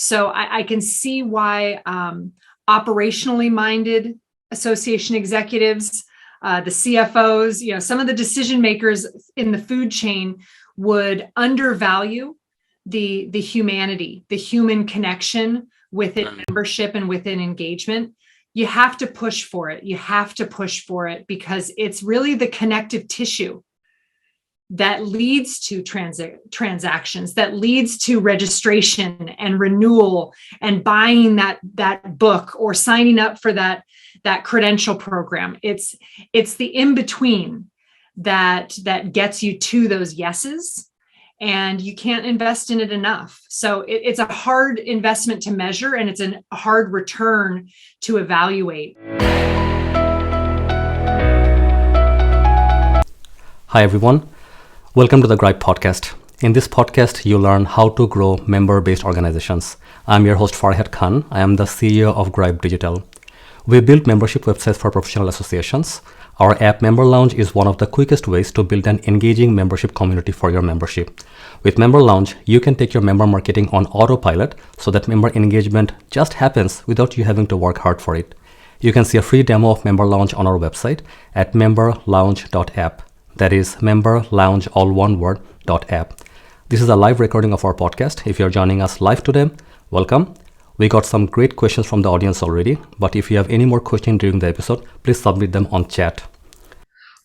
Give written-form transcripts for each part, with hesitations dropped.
So I can see why operationally minded association executives, the CFOs, some of the decision makers in the food chain would undervalue the humanity, the human connection within membership and within engagement. You have to push for it. You have to push for it because it's really the connective tissue that leads to transactions, that leads to registration and renewal and buying that book or signing up for that credential program. It's the in-between that gets you to those yeses, and you can't invest in it enough. So it's a hard investment to measure, and it's a hard return to evaluate. Hi, everyone. Welcome to the Grype podcast. In this podcast, you learn how to grow member-based organizations. I'm your host, Farhat Khan. I am the CEO of Grype Digital. We build membership websites for professional associations. Our app Member Lounge is one of the quickest ways to build an engaging membership community for your membership. With Member Lounge, you can take your member marketing on autopilot so that member engagement just happens without you having to work hard for it. You can see a free demo of Member Lounge on our website at memberlounge.app. That is Member Lounge, all one word, .app. This is a live recording of our podcast. If you're joining us live today, welcome. We got some great questions from the audience already, but if you have any more questions during the episode, please submit them on chat.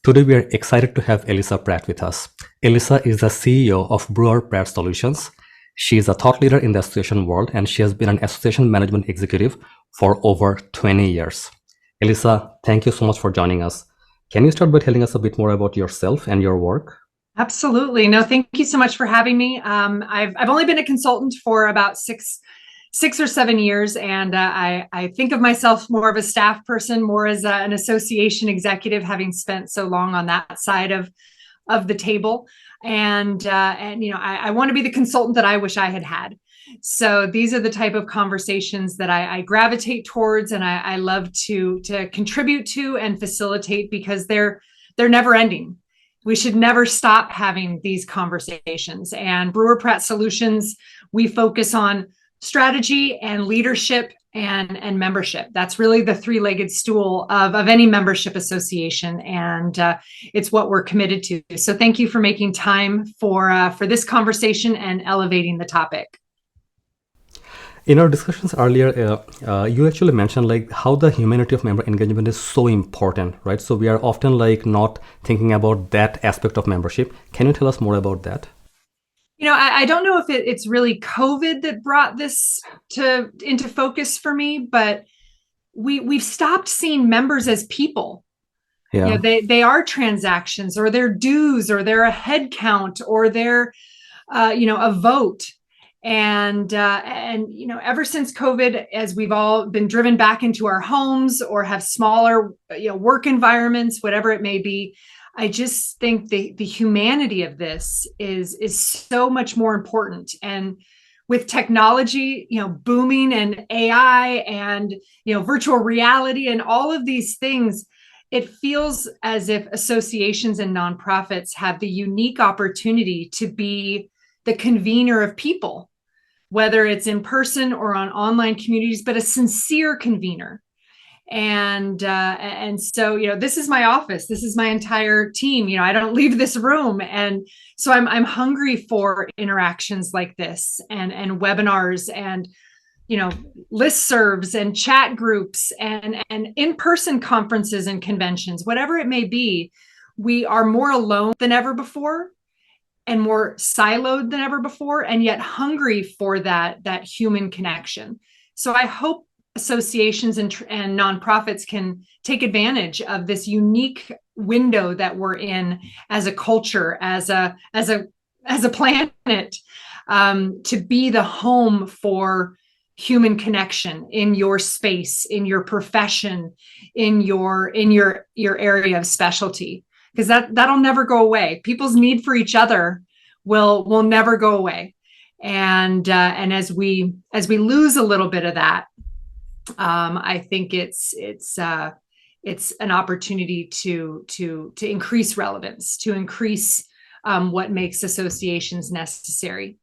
Today, we are excited to have Elisa Pratt with us. Elisa is the CEO of Brewer Pratt Solutions. She is a thought leader in the association world, and she has been an association management executive for over 20 years. Elisa, thank you so much for joining us. Can you start by telling us a bit more about yourself and your work? Absolutely. No, thank you so much for having me. I've only been a consultant for about six or 7 years, and I think of myself more of a staff person, more as an association executive, having spent so long on that side of the table. And I want to be the consultant that I wish I had had. So these are the type of conversations that I gravitate towards, and I love to contribute to and facilitate because they're never ending. We should never stop having these conversations. And Brewer Pratt Solutions, we focus on strategy and leadership and membership. That's really the three-legged stool of any membership association, and it's what we're committed to. So thank you for making time for this conversation and elevating the topic. In our discussions earlier, you actually mentioned how the humanity of member engagement is so important, right? So we are often not thinking about that aspect of membership. Can you tell us more about that? I don't know if it's really COVID that brought this into focus for me, but we've stopped seeing members as people. Yeah. They are transactions, or they're dues, or they're a head count, or they're a vote. And ever since COVID, as we've all been driven back into our homes or have smaller, work environments, whatever it may be, I just think the humanity of this is so much more important. And with technology, booming, and AI and, virtual reality and all of these things, it feels as if associations and nonprofits have the unique opportunity to be the convener of people, whether it's in person or on online communities, but a sincere convener. And so, this is my office. This is my entire team. I don't leave this room. And so I'm hungry for interactions like this and webinars and, listservs and chat groups and in-person conferences and conventions, whatever it may be. We are more alone than ever before, and more siloed than ever before, and yet hungry for that human connection. So I hope associations and nonprofits can take advantage of this unique window that we're in as a culture, as a planet, to be the home for human connection in your space, in your profession, in your area of specialty. Because that'll never go away. People's need for each other will never go away, and as we lose a little bit of that, I think it's an opportunity to increase relevance, to increase what makes associations necessary.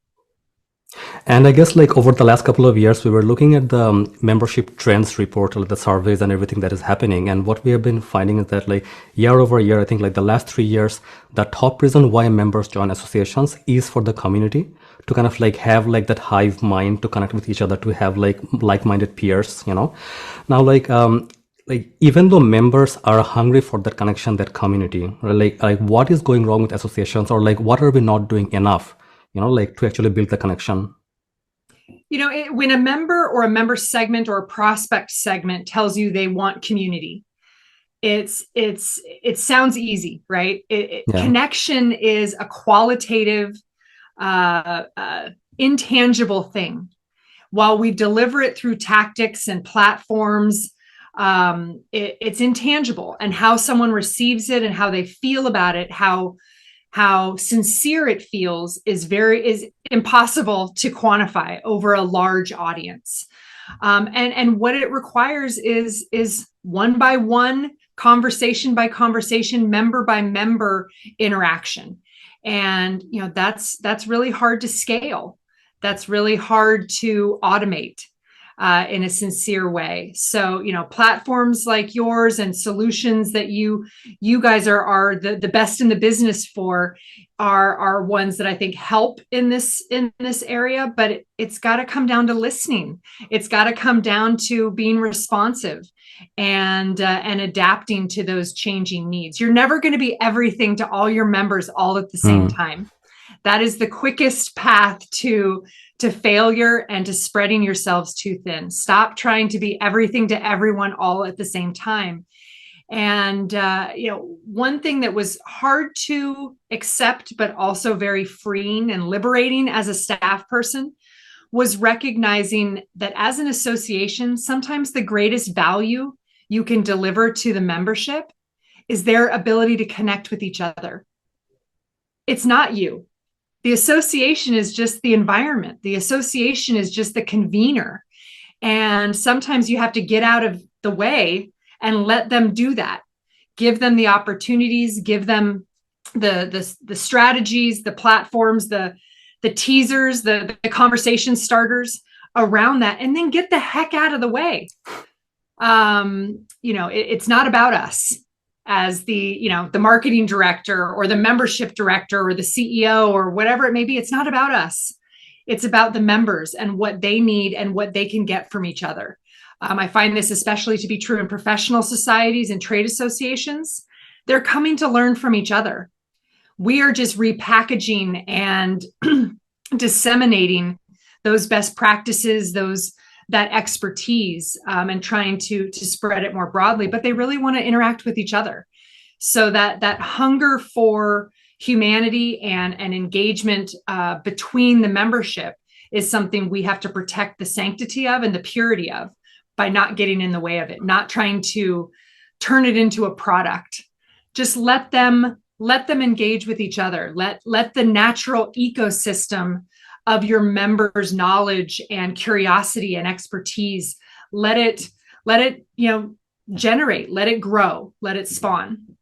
And I guess like over the last couple of years, we were looking at the membership trends report, like the surveys and everything that is happening. And what we have been finding is that like year over year, I think like the last 3 years, the top reason why members join associations is for the community to kind of like have like that hive mind to connect with each other, to have like-minded peers, you know. Now like even though members are hungry for that connection, that community, right, like what is going wrong with associations, or like what are we not doing enough, you know, like to actually build the connection? When a member or a member segment or a prospect segment tells you they want community, it sounds easy, right? Yeah. Connection is a qualitative, intangible thing. While we deliver it through tactics and platforms, it's intangible, and how someone receives it and how they feel about it, how sincere it feels is impossible to quantify over a large audience. And what it requires is one by one, conversation by conversation, member by member interaction. And that's really hard to scale. That's really hard to automate in a sincere way. So, platforms like yours and solutions that you guys are the best in the business for are ones that I think help in this area. But it's got to come down to listening. It's got to come down to being responsive and adapting to those changing needs. You're never going to be everything to all your members all at the same Mm. time. That is the quickest path to failure and to spreading yourselves too thin. Stop trying to be everything to everyone all at the same time. And one thing that was hard to accept, but also very freeing and liberating as a staff person, was recognizing that as an association, sometimes the greatest value you can deliver to the membership is their ability to connect with each other. It's not you. The association is just the environment. The association is just the convener. And sometimes you have to get out of the way and let them do that. Give them the opportunities, give them the strategies, the platforms, the teasers, the conversation starters around that, and then get the heck out of the way. It's not about us as the marketing director or the membership director or the CEO or whatever it may be. It's not about us. It's about the members and what they need and what they can get from each other. I find this especially to be true in professional societies and trade associations. They're coming to learn from each other. We are just repackaging and disseminating those best practices, that expertise, and trying to spread it more broadly. But they really want to interact with each other. So that hunger for humanity and engagement between the membership is something we have to protect the sanctity of and the purity of by not getting in the way of it, not trying to turn it into a product. Just let them engage with each other. Let the natural ecosystem of your members' knowledge and curiosity and expertise, let it generate, let it grow, let it spawn.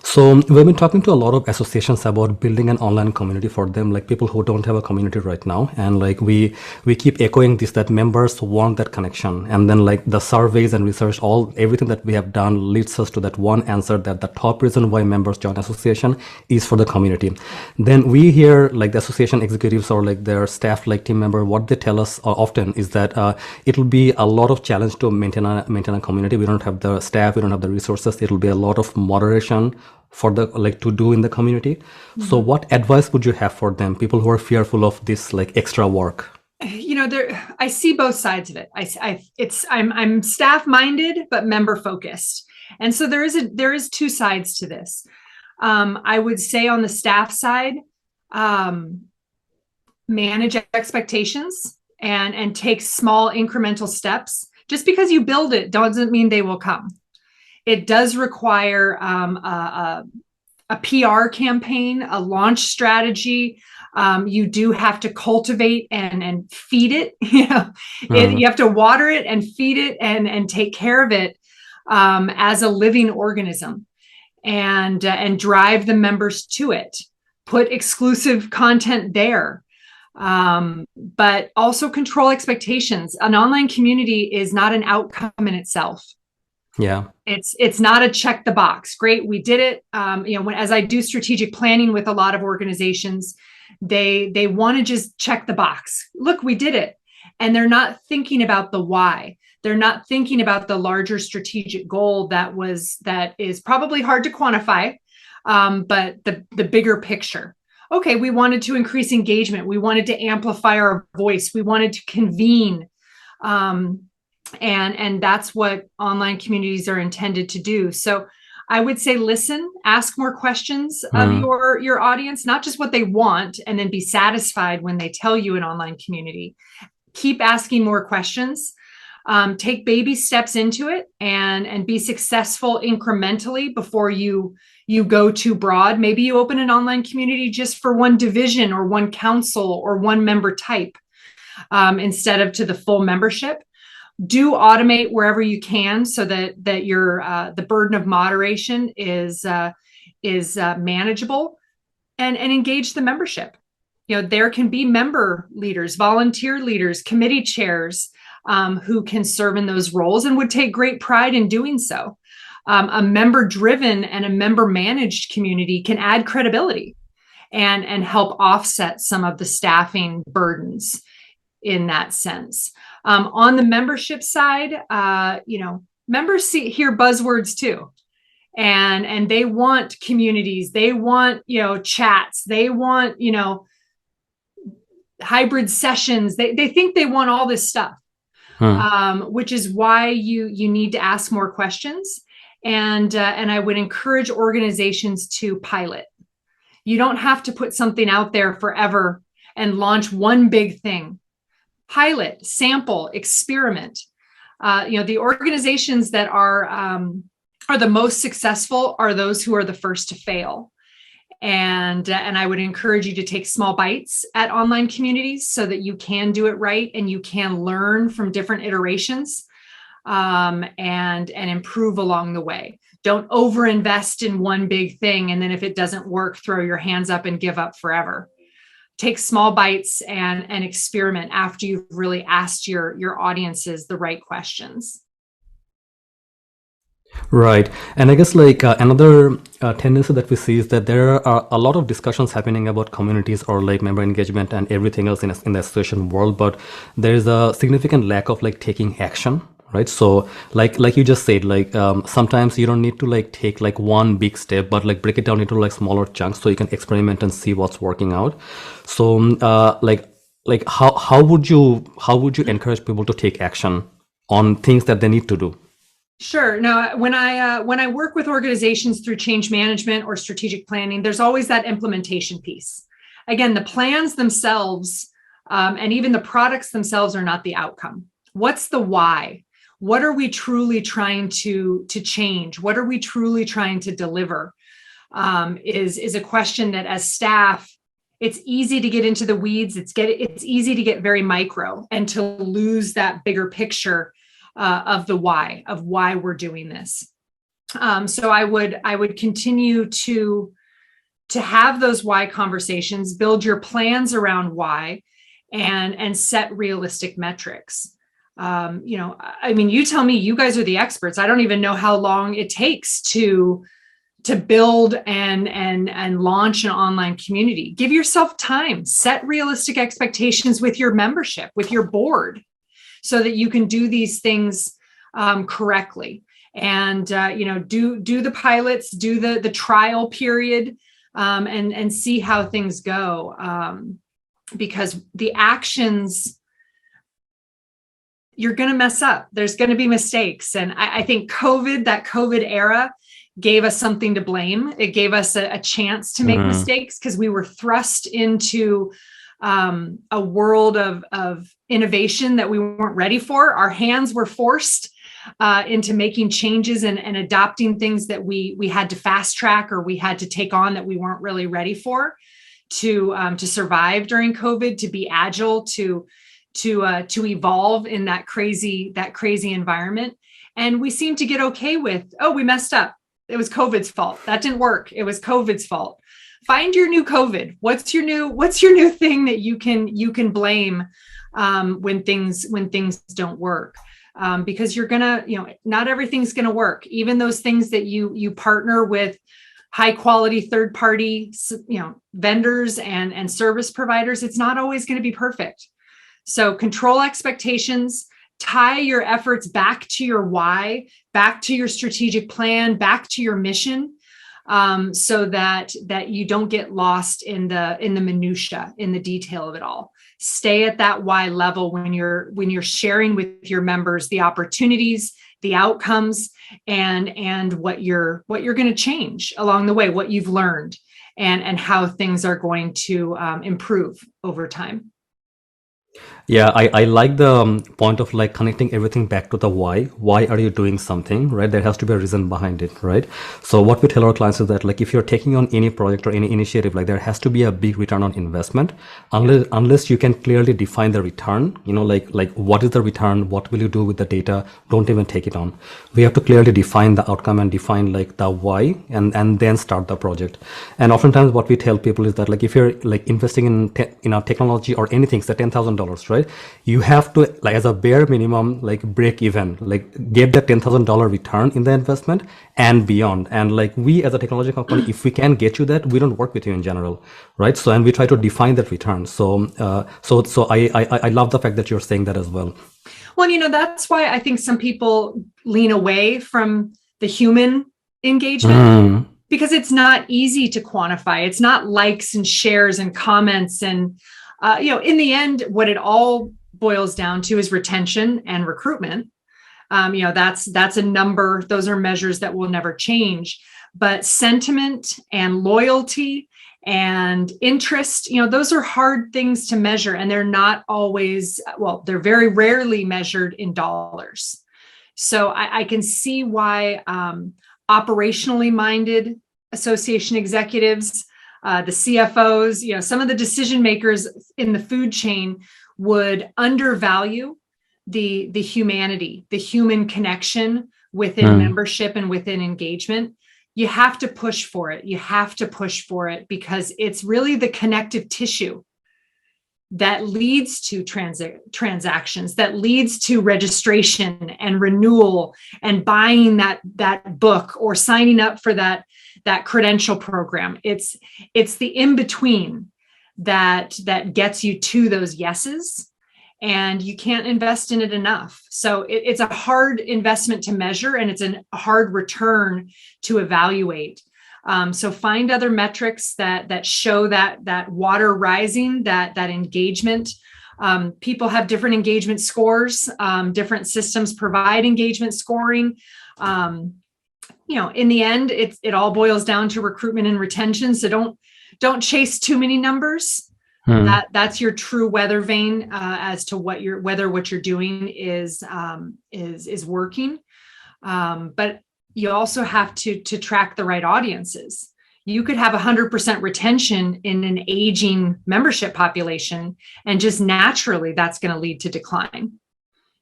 So we've been talking to a lot of associations about building an online community for them, like people who don't have a community right now. And like we keep echoing this, that members want that connection. And then like the surveys and research, everything that we have done leads us to that one answer, that the top reason why members join association is for the community. Then we hear like the association executives or like their staff, like team member, what they tell us often is that it'll be a lot of challenge to maintain a community. We don't have the staff, we don't have the resources. It'll be a lot of moderation for the to do in the community. Mm-hmm. So what advice would you have for them, people who are fearful of this like extra work? I see both sides of it. I'm staff minded but member focused, and so there is two sides to this. I would say on the staff side, manage expectations and take small incremental steps. Just because you build it doesn't mean they will come. It does require a PR campaign, a launch strategy. You do have to cultivate and feed it. You have to water it and feed it and take care of it as a living organism, and drive the members to it. Put exclusive content there. but also control expectations. An online community is not an outcome in itself. Yeah. It's not a check the box. Great, we did it. As I do strategic planning with a lot of organizations, they want to just check the box. Look, we did it. And they're not thinking about the why. They're not thinking about the larger strategic goal that is probably hard to quantify, but the bigger picture. Okay, we wanted to increase engagement. We wanted to amplify our voice. We wanted to convene. And that's what online communities are intended to do. So I would say, listen, ask more questions of your audience, not just what they want, and then be satisfied when they tell you an online community. Keep asking more questions. Take baby steps into it and be successful incrementally before you go too broad. Maybe you open an online community just for one division or one council or one member type instead of to the full membership. Do automate wherever you can so that your the burden of moderation is manageable, and engage the membership. There can be member leaders, volunteer leaders, committee chairs who can serve in those roles and would take great pride in doing so. A member-driven and a member-managed community can add credibility and help offset some of the staffing burdens in that sense. On the membership side, members hear buzzwords too. And they want communities, they want, chats, they want, hybrid sessions. They think they want all this stuff, which is why you need to ask more questions. And I would encourage organizations to pilot. You don't have to put something out there forever and launch one big thing. Pilot, sample, experiment. The organizations that are the most successful are those who are the first to fail. And I would encourage you to take small bites at online communities so that you can do it right and you can learn from different iterations and improve along the way. Don't overinvest in one big thing, and then if it doesn't work, throw your hands up and give up forever. Take small bites and experiment after you've really asked your audiences the right questions. Right. And I guess another tendency that we see is that there are a lot of discussions happening about communities or member engagement and everything else in the association world, but there is a significant lack of taking action. Right. So like you just said, sometimes you don't need to take one big step, but break it down into smaller chunks so you can experiment and see what's working out. So how would you encourage people to take action on things that they need to do? Sure. Now, when I work with organizations through change management or strategic planning, there's always that implementation piece. Again, the plans themselves and even the products themselves are not the outcome. What's the why? What are we truly trying to change? What are we truly trying to deliver? Is a question that as staff, it's easy to get into the weeds. It's easy to get very micro and to lose that bigger picture of why we're doing this. So I would continue to have those why conversations, build your plans around why, and set realistic metrics. You tell me, you guys are the experts. I don't even know how long it takes to build and launch an online community. Give yourself time, set realistic expectations with your membership, with your board, so that you can do these things correctly. And do the pilots, do the trial period, and see how things go. Because the actions, you're going to mess up. There's going to be mistakes. And I think that COVID era gave us something to blame. It gave us a chance to make mistakes because we were thrust into a world of innovation that we weren't ready for. Our hands were forced into making changes and adopting things that we had to fast track or we had to take on that we weren't really ready for to survive during COVID, to be agile, to evolve in that crazy environment. And we seem to get okay with, we messed up. It was COVID's fault. That didn't work. It was COVID's fault. find your new COVID. What's your new thing that you can blame when things don't work? Because you're gonna, not everything's gonna work. Even those things that you partner with high quality third party, vendors and service providers, it's not always going to be perfect. So control expectations, tie your efforts back to your why, back to your strategic plan, back to your mission, so that you don't get lost in the minutia, in the detail of it all. Stay at that why level when you're sharing with your members the opportunities, the outcomes, and what you're going to change along the way, what you've learned, and how things are going to improve over time. Yeah, I like the point of like connecting everything back to the why. Why are you doing something, right? There has to be a reason behind it, right? So what we tell our clients is that like if you're taking on any project or any initiative, like there has to be a big return on investment. Unless you can clearly define the return, like what is the return? What will you do with the data? Don't even take it on. We have to clearly define the outcome and define like the why, and then start the project. And oftentimes what we tell people is that like if you're like investing in a technology or anything, say $10,000, right? You have to, like as a bare minimum, like break even, like get that $10,000 return in the investment and beyond. And like we as a technology company, if we can get you that, we don't work with you in general, right? So, and we try to define that return. So I love the fact that you're saying that as well. Well, that's why I think some people lean away from the human engagement, because it's not easy to quantify. It's not likes and shares and comments. And, in the end, what it all boils down to is retention and recruitment. That's a number. Those are measures that will never change. But sentiment and loyalty and interest, those are hard things to measure. And they're not always, they're very rarely measured in dollars. So I can see why operationally minded association executives, the CFOs, some of the decision makers in the food chain would undervalue the humanity, the human connection within membership and within engagement. You have to push for it. You have to push for it because it's really the connective tissue that leads to transactions, that leads to registration and renewal and buying that book or signing up for that credential program. It's the in-between that gets you to those yeses, and you can't invest in it enough. So it's a hard investment to measure, and it's a hard return to evaluate. So find other metrics that show that water rising, that engagement. People have different engagement scores. Different systems provide engagement scoring. In the end, it all boils down to recruitment and retention. So don't chase too many numbers. That's your true weather vane as to whether what you're doing is working. But you also have to track the right audiences. You could have 100% retention in an aging membership population, and just naturally that's going to lead to decline.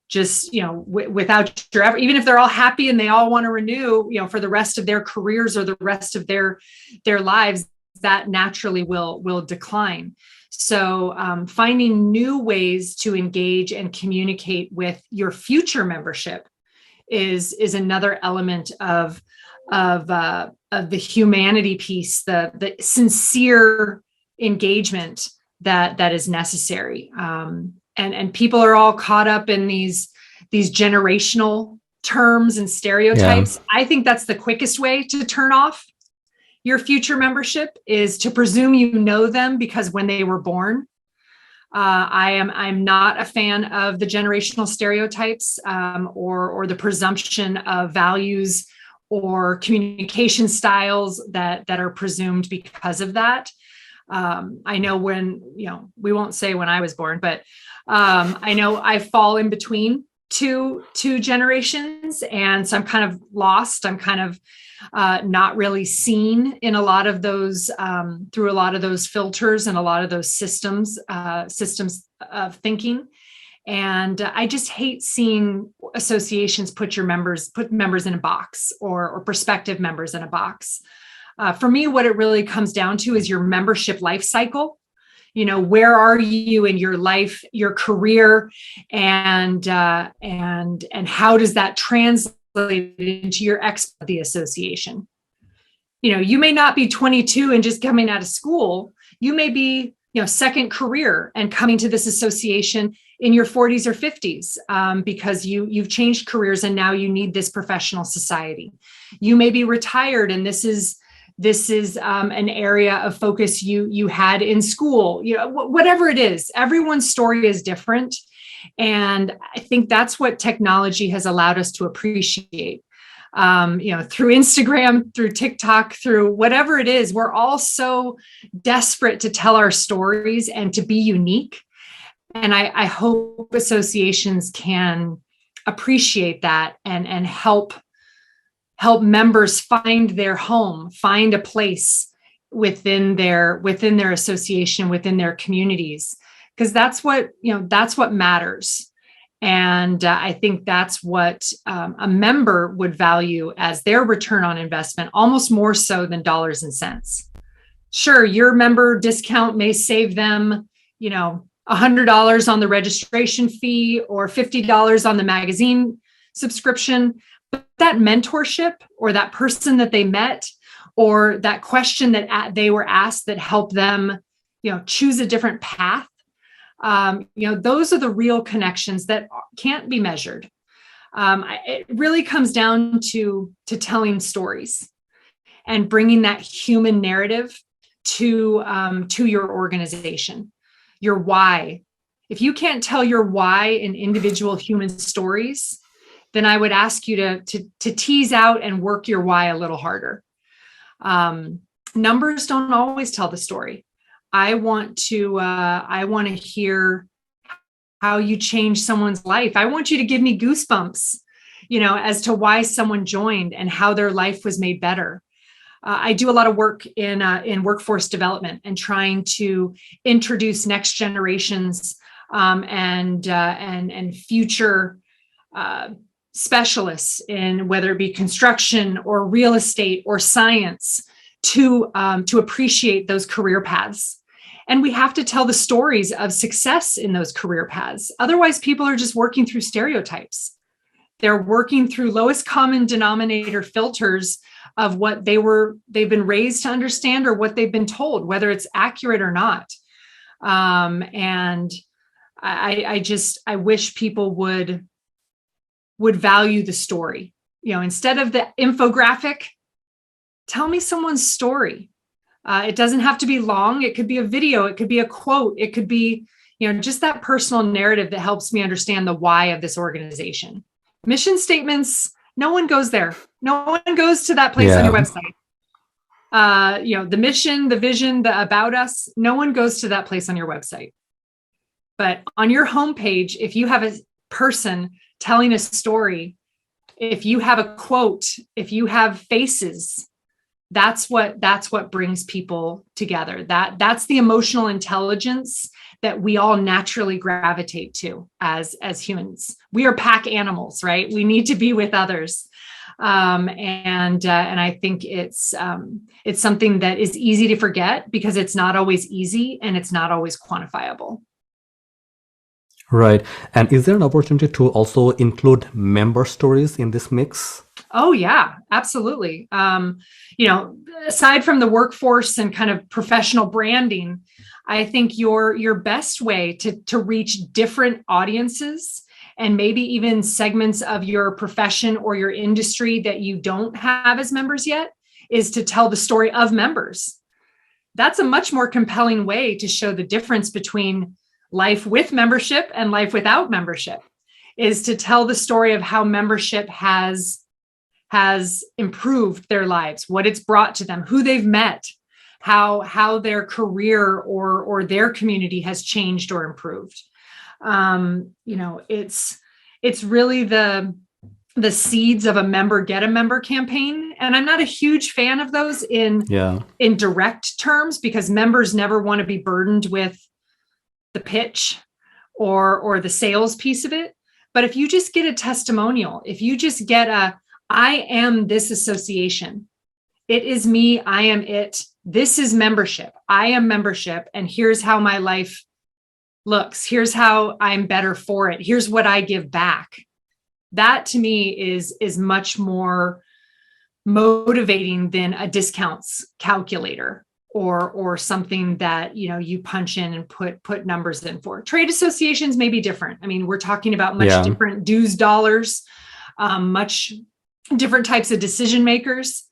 Just, without your effort, even if they're all happy and they all want to renew, for the rest of their careers or the rest of their lives, that naturally will decline. So finding new ways to engage and communicate with your future membership is another element of the humanity piece, the sincere engagement that is necessary. And people are all caught up in these generational terms and stereotypes. Yeah. I think that's the quickest way to turn off your future membership, is to presume you know them because when they were born. I'm not a fan of the generational stereotypes or the presumption of values or communication styles that are presumed because of that. I know when, we won't say when I was born, but I know I fall in between two generations. And so I'm kind of lost. I'm kind of not really seen in a lot of those, through a lot of those filters and a lot of those systems of thinking. And I just hate seeing associations put members in a box or prospective members in a box. For me, what it really comes down to is your membership life cycle. Where are you in your life, your career, and how does that translate into your of the association? You may not be 22 and just coming out of school. You may be, second career and coming to this association in your 40s or 50s because you've changed careers and now you need this professional society. You may be retired and this is an area of focus you had in school. Whatever it is, everyone's story is different, and I think that's what technology has allowed us to appreciate. Through Instagram, through TikTok, through whatever it is, we're all so desperate to tell our stories and to be unique. And I hope associations can appreciate that and help members find their home, find a place within their association, within their communities, because that's what matters. And I think that's what a member would value as their return on investment, almost more so than dollars and cents. Sure, your member discount may save them, $100 on the registration fee or $50 on the magazine subscription. But that mentorship or that person that they met or that question that they were asked that helped them, choose a different path. Those are the real connections that can't be measured. It really comes down to telling stories and bringing that human narrative to your organization, your why. If you can't tell your why in individual human stories, then I would ask you to tease out and work your why a little harder. Numbers don't always tell the story. I want to hear how you change someone's life. I want you to give me goosebumps, as to why someone joined and how their life was made better. I do a lot of work in workforce development and trying to introduce next generations and future specialists in whether it be construction or real estate or science to appreciate those career paths. And we have to tell the stories of success in those career paths. Otherwise, people are just working through stereotypes. They're working through lowest common denominator filters of what they've been raised to understand or what they've been told, whether it's accurate or not. And I wish people would value the story. Instead of the infographic, tell me someone's story. It doesn't have to be long. It could be a video. It could be a quote. It could be, just that personal narrative that helps me understand the why of this organization. Mission statements, no one goes there. No one goes to that place on your website. The mission, the vision, the about us, no one goes to that place on your website. But on your homepage, if you have a person telling a story, if you have a quote, if you have faces, that's what brings people together. That's the emotional intelligence that we all naturally gravitate to as humans. We are pack animals, right? We need to be with others. And I think it's something that is easy to forget because it's not always easy and it's not always quantifiable. Right. And is there an opportunity to also include member stories in this mix? Oh, yeah, absolutely. Aside from the workforce and kind of professional branding, I think your best way to reach different audiences and maybe even segments of your profession or your industry that you don't have as members yet is to tell the story of members. That's a much more compelling way to show the difference between life with membership and life without membership, is to tell the story of how membership has improved their lives, what it's brought to them, who they've met, how their career or their community has changed or improved. It's really the seeds of a member get a member campaign. And I'm not a huge fan of those in direct terms, because members never want to be burdened with the pitch or the sales piece of it. But if you just get a testimonial, if you just get I am this association, It is me. I am it. This is membership. I am membership. And here's how my life looks. Here's how I'm better for it. Here's what I give back. That to me is much more motivating than a discounts calculator or something that you punch in and put numbers in for. Trade associations may be different. I mean, we're talking about much different dues dollars, much different types of decision makers.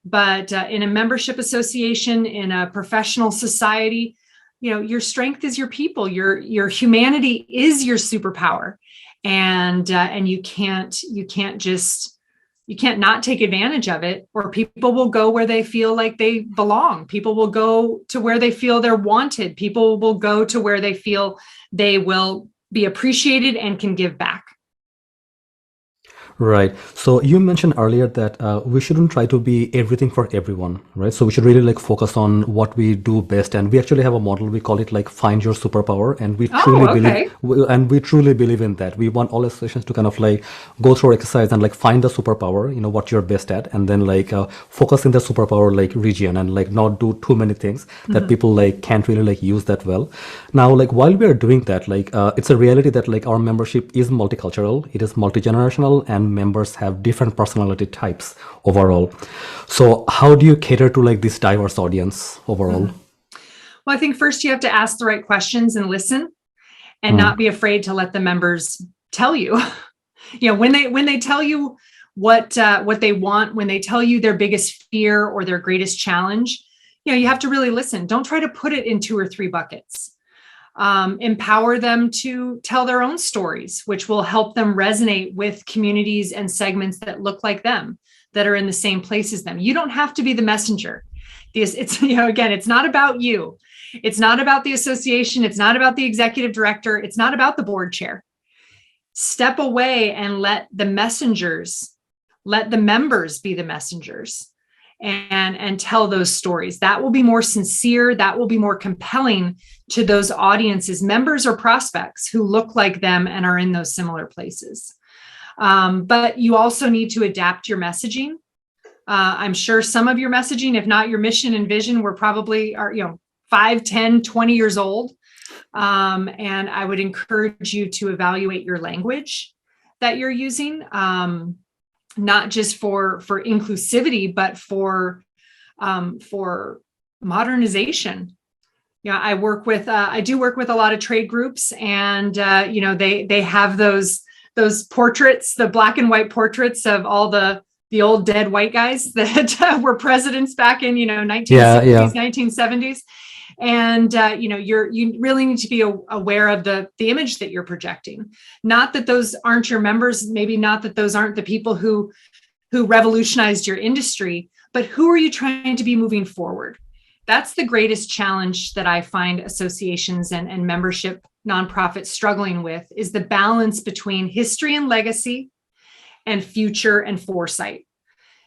But in a membership association, in a professional society, your strength is your people. Your humanity is your superpower, and you can't not take advantage of it, or people will go where they feel like they belong. People will go to where they feel they're wanted. People will go to where they feel they will be appreciated and can give back. Right. So you mentioned earlier that we shouldn't try to be everything for everyone, right? So we should really focus on what we do best. And we actually have a model. We call it find your superpower, and we truly believe in that. We want all associations to kind of go through exercise and find the superpower, what you're best at, and then focus in the superpower region, and not do too many things that people can't really use that well. Now, while we are doing that, it's a reality that our membership is multicultural, it is multi-generational, and members have different personality types overall. So how do you cater to this diverse audience overall? Well, I think first you have to ask the right questions and listen, and not be afraid to let the members tell you. When they tell you what they want, when they tell you their biggest fear or their greatest challenge, you have to really listen. Don't try to put it in 2 or 3 buckets. Empower them to tell their own stories, which will help them resonate with communities and segments that look like them, that are in the same place as them. You don't have to be the messenger. Again, it's not about you. It's not about the association. It's not about the executive director. It's not about the board chair. Step away and let the members be the messengers. And tell those stories. That will be more sincere. That will be more compelling to those audiences, members or prospects who look like them and are in those similar places. But you also need to adapt your messaging. I'm sure some of your messaging, if not your mission and vision, are 5, 10, 20 years old. And I would encourage you to evaluate your language that you're using. Not just for inclusivity, but for modernization. I do work with a lot of trade groups, and they have those portraits, the black and white portraits of all the old dead white guys that were presidents back in 1960s, 1970s. And you really need to be aware of the image that you're projecting. Not that those aren't your members, maybe not that those aren't the people who revolutionized your industry, but who are you trying to be moving forward? That's the greatest challenge that I find associations and membership nonprofits struggling with, is the balance between history and legacy and future and foresight.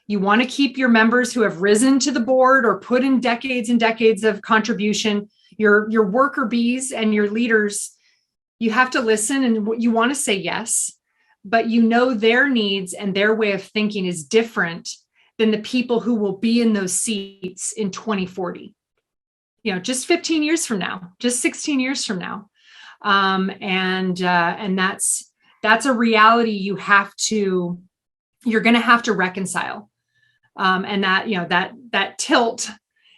You want to keep your members who have risen to the board or put in decades and decades of contribution, your worker bees and your leaders. You have to listen, and you want to say yes, but their needs and their way of thinking is different than the people who will be in those seats in 2040. Just 15 years from now, just 16 years from now. And that's a reality you're going to have to reconcile. And that tilt,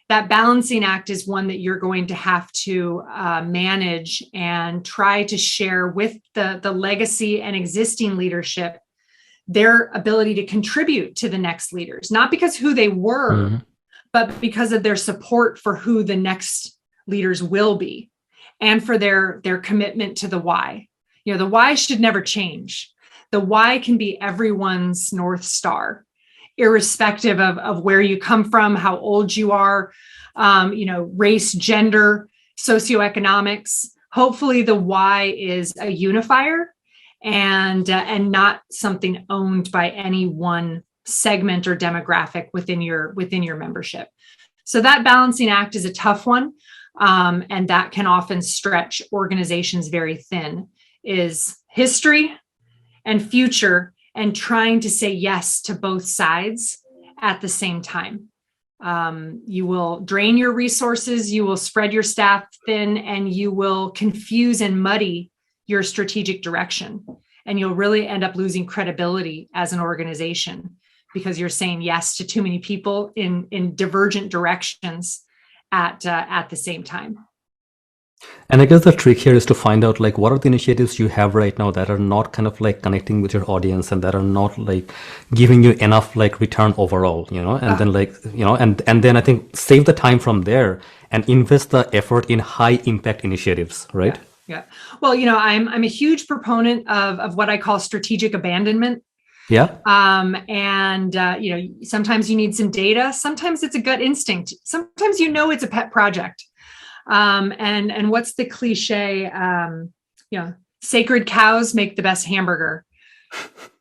that balancing act is one that you're going to have to manage and try to share with the legacy and existing leadership, their ability to contribute to the next leaders, not because who they were, but because of their support for who the next leaders will be, and for their commitment to the why. The why should never change. The why can be everyone's North Star, irrespective of where you come from, how old you are, race, gender, socioeconomics. Hopefully the why is a unifier and not something owned by any one segment or demographic within your membership. So that balancing act is a tough one. And that can often stretch organizations very thin, is history and future, and trying to say yes to both sides at the same time. You will drain your resources, you will spread your staff thin, and you will confuse and muddy your strategic direction. And you'll really end up losing credibility as an organization because you're saying yes to too many people in divergent directions at the same time. And I guess the trick here is to find out like what are the initiatives you have right now that are not kind of like connecting with your audience and that are not like giving you enough like return overall, and then like, and then I think save the time from there and invest the effort in high impact initiatives, right? Yeah. Well, I'm a huge proponent of what I call strategic abandonment. Yeah. Sometimes you need some data. Sometimes it's a gut instinct. Sometimes it's a pet project. And what's the cliche? Sacred cows make the best hamburger.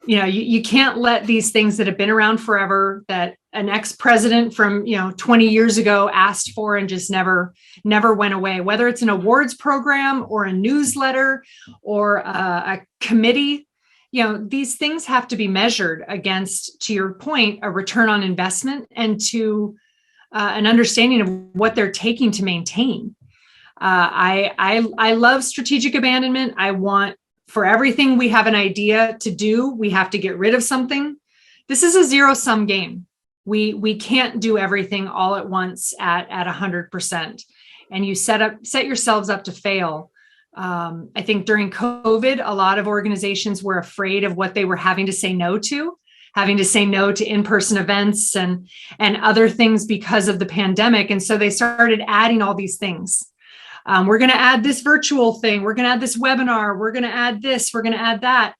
You can't let these things that have been around forever, that an ex-president from 20 years ago asked for and just never went away, whether it's an awards program or a newsletter or a committee. These things have to be measured against, to your point, a return on investment and to an understanding of what they're taking to maintain. I love strategic abandonment. I want, for everything we have an idea to do, we have to get rid of something. This is a zero-sum game. We can't do everything all at once at 100%. And you set yourselves up to fail. I think during COVID, a lot of organizations were afraid of what they were having to say no to in-person events and other things because of the pandemic. And so they started adding all these things. We're going to add this virtual thing. We're going to add this webinar. We're going to add this. We're going to add that.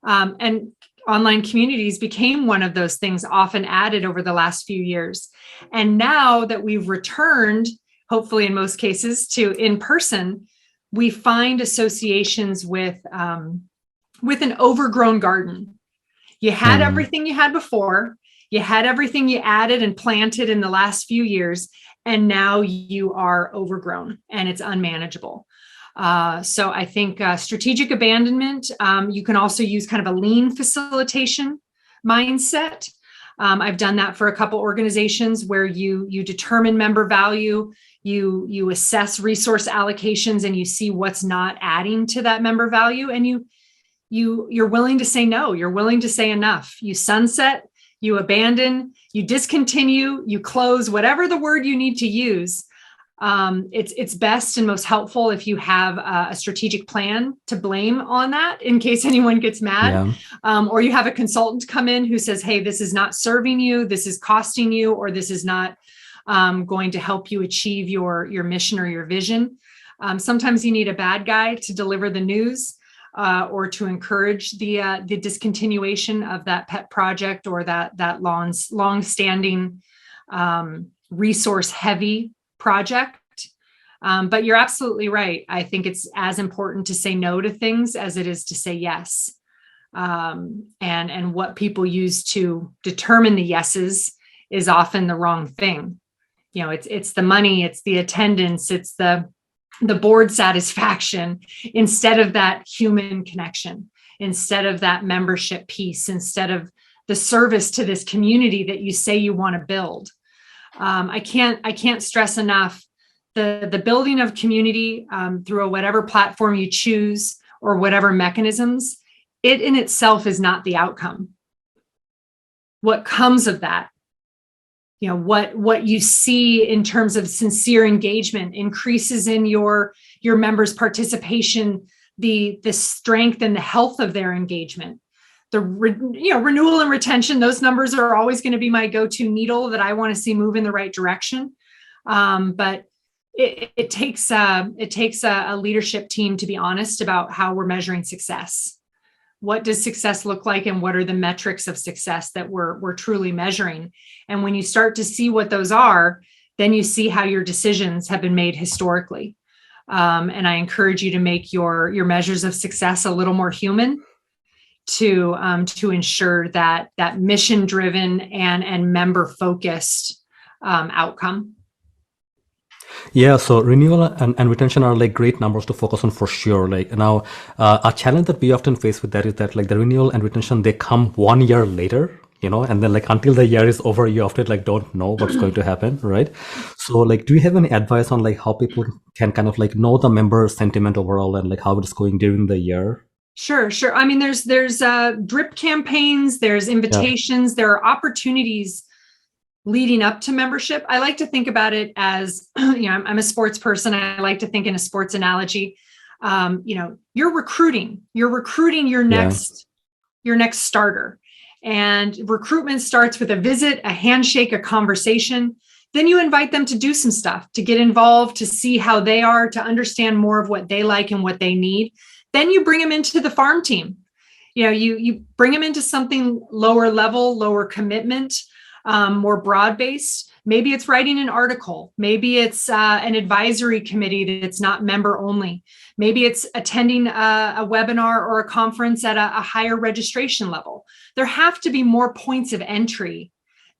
And online communities became one of those things often added over the last few years. And now that we've returned, hopefully in most cases, to in-person, we find associations with an overgrown garden. You had everything you had before. You had everything you added and planted in the last few years, and now you are overgrown and it's unmanageable. So I think strategic abandonment, you can also use kind of a lean facilitation mindset. I've done that for a couple organizations where you determine member value, you assess resource allocations, and you see what's not adding to that member value, and you're willing to say no. You're willing to say enough. You sunset, you abandon, you discontinue, you close, whatever the word you need to use. It's best and most helpful if you have a strategic plan to blame on that in case anyone gets mad. Yeah. Or you have a consultant come in who says, hey, this is not serving you, this is costing you, or this is not going to help you achieve your mission or your vision. Sometimes you need a bad guy to deliver the news. Or to encourage the discontinuation of that pet project or that long-standing resource-heavy project. But you're absolutely right. I think it's as important to say no to things as it is to say yes. And what people use to determine the yeses is often the wrong thing. It's the money, it's the attendance, it's the board satisfaction, instead of that human connection, instead of that membership piece, instead of the service to this community that you say you want to build. I can't stress enough the building of community through whatever platform you choose or whatever mechanisms. It in itself is not the outcome. What comes of that? What you see in terms of sincere engagement, increases in your members' participation, the strength and the health of their engagement, the renewal and retention. Those numbers are always going to be my go-to needle that I want to see move in the right direction. But it takes a leadership team to be honest about how we're measuring success. What does success look like, and what are the metrics of success that we're truly measuring? And when you start to see what those are, then you see how your decisions have been made historically. And I encourage you to make your measures of success a little more human to ensure that mission-driven and member-focused outcome. Yeah, so renewal and retention are like great numbers to focus on for sure. Like now, a challenge that we often face with that is that like the renewal and retention, they come 1 year later, and then like until the year is over, you often like don't know what's going to happen, right? So like, do you have any advice on like how people can kind of like know the member sentiment overall and like how it's going during the year? Sure. I mean, there's drip campaigns, there's Yeah, invitations, there are opportunities leading up to membership. I like to think about it as, I'm a sports person. I like to think in a sports analogy. You're recruiting your yeah, next starter. And recruitment starts with a visit, a handshake, a conversation. Then you invite them to do some stuff, to get involved, to see how they are, to understand more of what they like and what they need. Then you bring them into the farm team. You bring them into something lower level, lower commitment, more broad-based. Maybe it's writing an article. Maybe it's an advisory committee that's not member only. Maybe it's attending a webinar or a conference at a higher registration level. There have to be more points of entry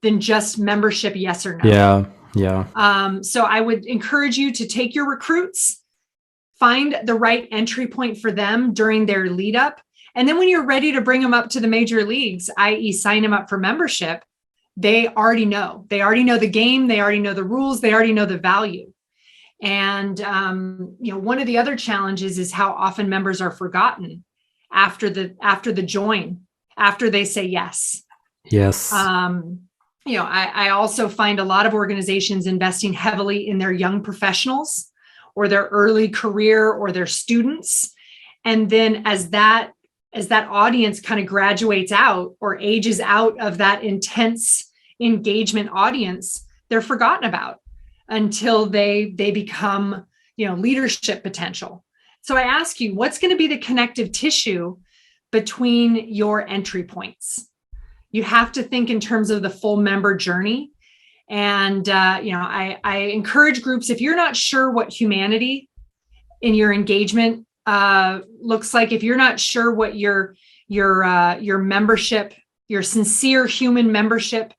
than just membership, yes or no. yeah. So I would encourage you to take your recruits, find the right entry point for them during their lead up. And then when you're ready to bring them up to the major leagues, i.e. sign them up for membership, they already know the game. They already know the rules. They already know the value. And, one of the other challenges is how often members are forgotten after the join, after they say yes. Yes. I also find a lot of organizations investing heavily in their young professionals or their early career or their students. And then as that audience kind of graduates out or ages out of that intense engagement audience, they're forgotten about until they become, leadership potential. So I ask you, what's going to be the connective tissue between your entry points? You have to think in terms of the full member journey. And, I encourage groups, if you're not sure what humanity in your engagement looks like, if you're not sure what your membership, your sincere human membership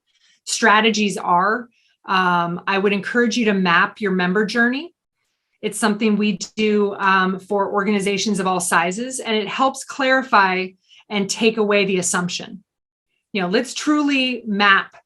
strategies are, I would encourage you to map your member journey. It's something we do for organizations of all sizes, and it helps clarify and take away the assumption. Let's truly map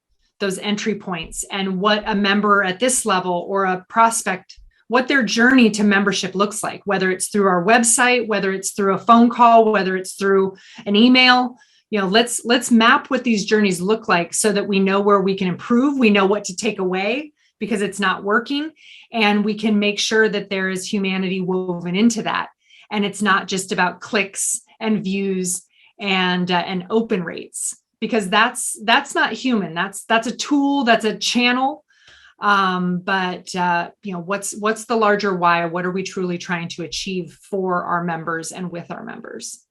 those entry points and what a member at this level or a prospect, what their journey to membership looks like, whether it's through our website, whether it's through a phone call, whether it's through an email. Let's map what these journeys look like so that we know where we can improve. We know what to take away because it's not working, and we can make sure that there is humanity woven into that. And it's not just about clicks and views and open rates, because that's not human. That's a tool, that's a channel. But what's the larger why? What are we truly trying to achieve for our members and with our members?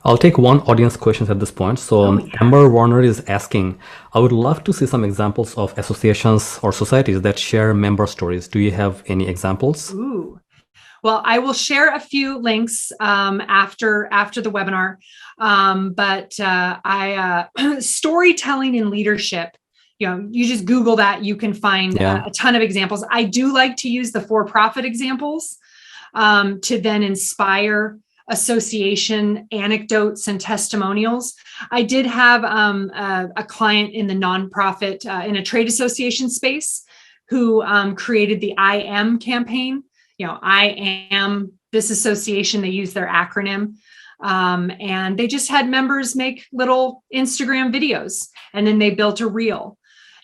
I'll take one audience question at this point. So Amber Warner is asking, I would love to see some examples of associations or societies that share member stories. Do you have any examples? Ooh. Well, I will share a few links after the webinar. Storytelling in leadership, you just Google that, you can find a ton of examples. I do like to use the for-profit examples to then inspire association anecdotes and testimonials. I did have a client in the nonprofit, in a trade association space, who created the I Am campaign. I am this association. They use their acronym. And they just had members make little Instagram videos, and then they built a reel.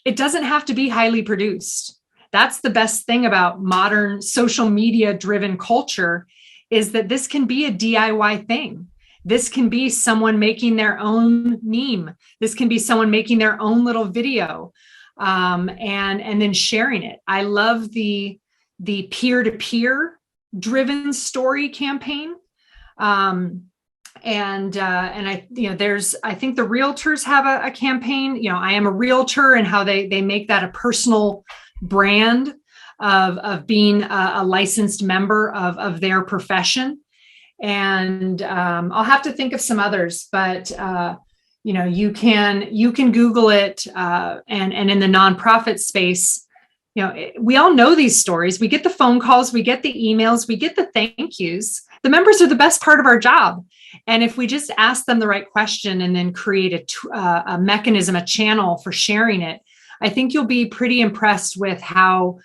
It doesn't have to be highly produced. That's the best thing about modern social media driven culture, is that this can be a DIY thing. This can be someone making their own meme. This can be someone making their own little video, and then sharing it. I love the peer-to-peer driven story campaign. And I think the realtors have a campaign, I am a realtor, and how they make that a personal brand of being a licensed member of their profession. And I'll have to think of some others, but you can Google it, and in the nonprofit space, we all know these stories. We get the phone calls, we get the emails, we get the thank yous. The members are the best part of our job. And if we just ask them the right question and then create a mechanism, a channel for sharing it, I think you'll be pretty impressed with how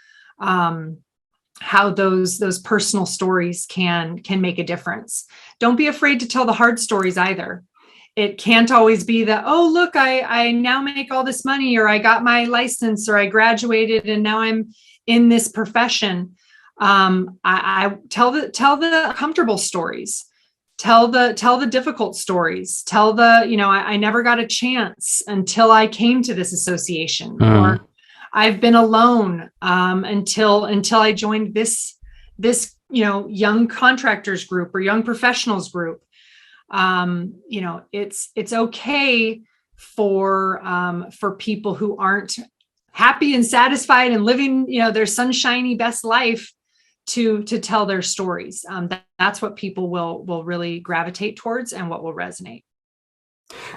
those personal stories can make a difference. Don't be afraid to tell the hard stories either. It can't always be the, oh, look, I now make all this money, or I got my license, or I graduated and now I'm in this profession. I tell the comfortable stories, tell the difficult stories, tell the, I never got a chance until I came to this association, or I've been alone until I joined this young contractors group or young professionals group. It's okay for people who aren't happy and satisfied and living, their sunshiny best life to tell their stories. That's what people will really gravitate towards and what will resonate.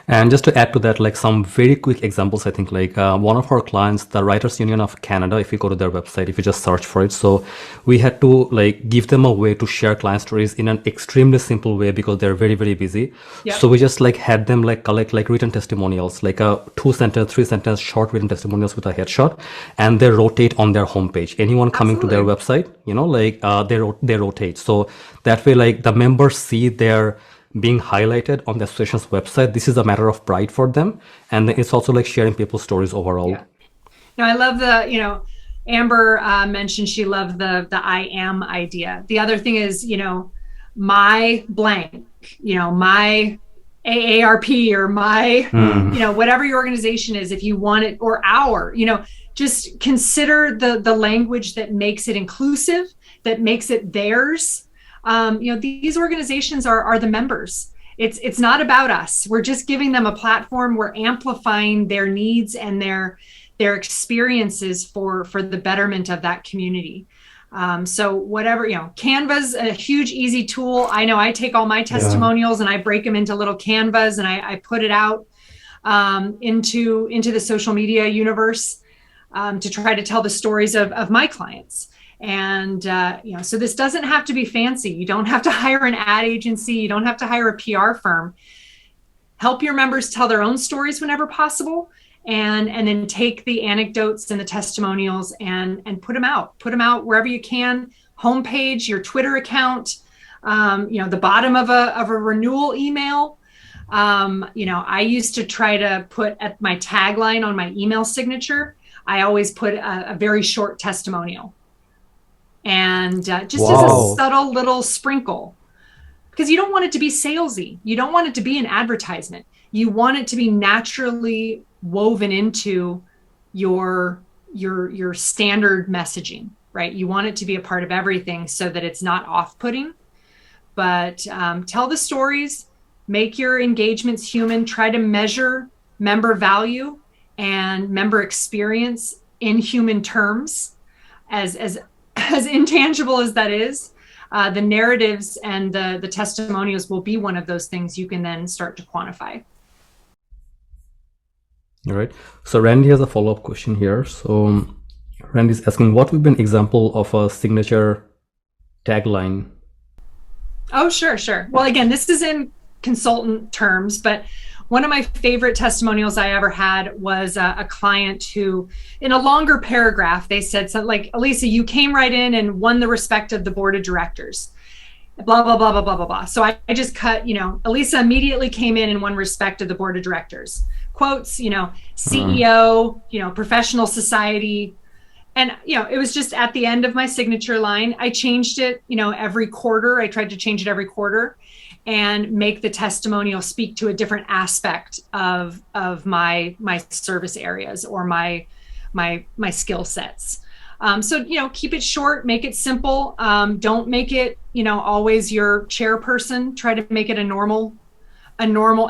And just to add to that, like some very quick examples, I think like one of our clients, the Writers Union of Canada, if you go to their website, if you just search for it. So we had to like give them a way to share client stories in an extremely simple way because they're very, very busy. Yep. So we just like had them like collect like written testimonials, like a 2-sentence, 3-sentence short written testimonials with a headshot, and they rotate on their homepage. Anyone coming Absolutely. To their website, they rotate. So that way, like the members see their being highlighted on the association's website. This is a matter of pride for them, and it's also like sharing people's stories overall. Yeah. No, I love Amber mentioned she loved the I am idea. The other thing is, my blank, my AARP or my, whatever your organization is, if you want it, or our, just consider the language that makes it inclusive, that makes it theirs. These organizations are the members. It's not about us. We're just giving them a platform. We're amplifying their needs and their experiences for the betterment of that community. So whatever, Canva's a huge, easy tool. I know I take all my testimonials and I break them into little Canvas and I put it out into the social media universe to try to tell the stories of my clients. And, so this doesn't have to be fancy. You don't have to hire an ad agency. You don't have to hire a PR firm. Help your members tell their own stories whenever possible. And then take the anecdotes and the testimonials and put them out wherever you can. Homepage, your Twitter account, the bottom of a renewal email. I used to try to put at my tagline on my email signature, I always put a very short testimonial. And just as a subtle little sprinkle, because you don't want it to be salesy. You don't want it to be an advertisement. You want it to be naturally woven into your standard messaging, right? You want it to be a part of everything so that it's not off-putting. But tell the stories, make your engagements human, try to measure member value and member experience in human terms, as intangible as that is. The narratives and the testimonials will be one of those things you can then start to quantify. All right. So Randy has a follow-up question here. So Randy's asking, what would be an example of a signature tagline? Oh, sure. Well, again, this is in consultant terms, but one of my favorite testimonials I ever had was a client who, in a longer paragraph, they said something like, Elisa, you came right in and won the respect of the board of directors, blah, blah, blah, blah, blah, blah, blah. So I just cut, Elisa immediately came in and won respect of the board of directors. Quotes, CEO, professional society. And, it was just at the end of my signature line. I changed it, every quarter. I tried to change it every quarter and make the testimonial speak to a different aspect of my service areas or my skill sets. So, keep it short, make it simple. Don't make it, always your chairperson. Try to make it a normal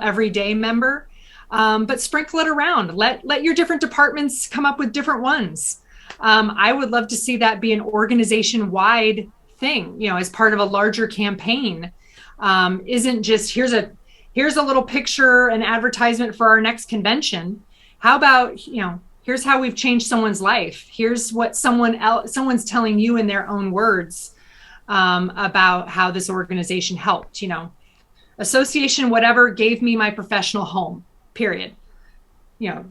everyday member. But sprinkle it around. Let your different departments come up with different ones. I would love to see that be an organization-wide thing, as part of a larger campaign. Isn't just here's a little picture, an advertisement for our next convention. How about, here's how we've changed someone's life. Here's what someone's telling you in their own words about how this organization helped. association, whatever, gave me my professional home, period.